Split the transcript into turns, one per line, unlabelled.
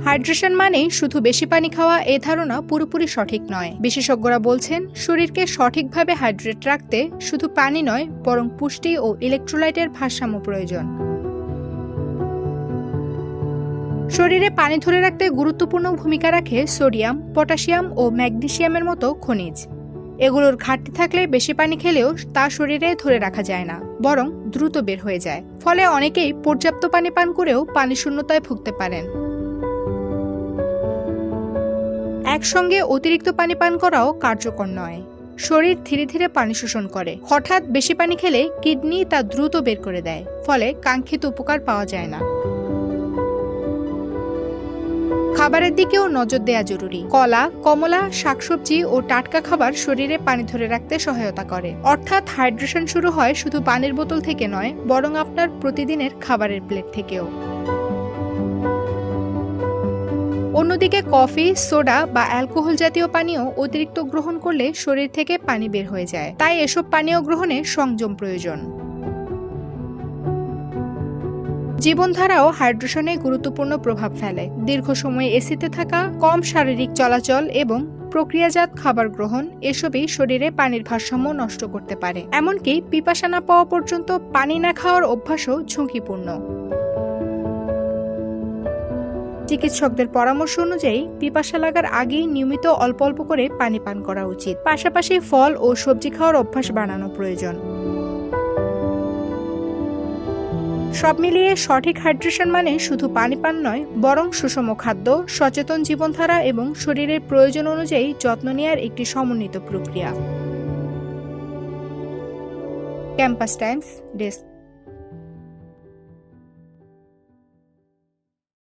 Hydration মানেই শুধু বেশি পানি খাওয়া এই ধারণা পুরোপুরি সঠিক নয়। বিশেষজ্ঞরা বলছেন শরীরকে সঠিকভাবে হাইড্রেট রাখতে শুধু পানি নয় বরং পুষ্টি ও ইলেকট্রোলাইটের ভারসাম্য প্রয়োজন। শরীরে পানি ধরে রাখতে গুরুত্বপূর্ণ ভূমিকা রাখে সোডিয়াম, পটাশিয়াম ও ম্যাগনেসিয়ামের মতো খনিজ। এগুলোর ঘাটতি থাকলে বেশি পানি খেলেও তা শরীরে ধরে রাখা যায় না, বরং দ্রুত বের হয়ে যায়। ফলে অনেকেই পর্যাপ্ত পানি পান করেও পানি শূন্যতায় ভুগতে পারেন। একসঙ্গে অতিরিক্ত পানি পান করাও কার্যকর নয়। শরীর ধীরে ধীরে পানি শোষণ করে। হঠাৎ বেশি পানি খেলে কিডনি তা দ্রুত বের করে দেয়, ফলে কাঙ্ক্ষিত উপকার পাওয়া যায় না। খাবারের দিকেও নজর দেওয়া জরুরি। কলা, কমলা, শাকসবজি ও টাটকা খাবার শরীরে পানি ধরে রাখতে সহায়তা করে। অর্থাৎ হাইড্রেশন শুরু হয় শুধু পানির বোতল থেকে নয়, বরং আপনার প্রতিদিনের খাবারের প্লেট থেকেও। অন্যদিকে কফি, সোডা বা অ্যালকোহল জাতীয় পানীয় অতিরিক্ত গ্রহণ করলে শরীর থেকে পানি বের হয়ে যায়। তাই এসব পানীয় গ্রহণে সংযম প্রয়োজন। জীবনধারাও হাইড্রেশনে গুরুত্বপূর্ণ প্রভাব ফেলে। দীর্ঘ সময় এসিতে থাকা, কম শারীরিক চলাচল এবং প্রক্রিয়াজাত খাবার গ্রহণ এসবই শরীরে পানির ভারসাম্য নষ্ট করতে পারে। এমনকি পিপাসা না পাওয়া পর্যন্ত পানি না খাওয়ার অভ্যাসও ঝুঁকিপূর্ণ। চিকিৎসকদের পরামর্শ অনুযায়ী পিপাসা লাগার আগেই নিয়মিত অল্প অল্প করে পানি পান করা উচিত। পাশাপাশি ফল ও সবজি খাওয়ার অভ্যাস বানানো প্রয়োজন। সব মিলিয়ে সঠিক হাইড্রেশন মানে শুধু পানি পান নয়, বরং সুষম খাদ্য, সচেতন জীবনধারা এবং শরীরের প্রয়োজন অনুযায়ী যত্ন নেওয়ার একটি সমন্বিত প্রক্রিয়া। Campus Times desk.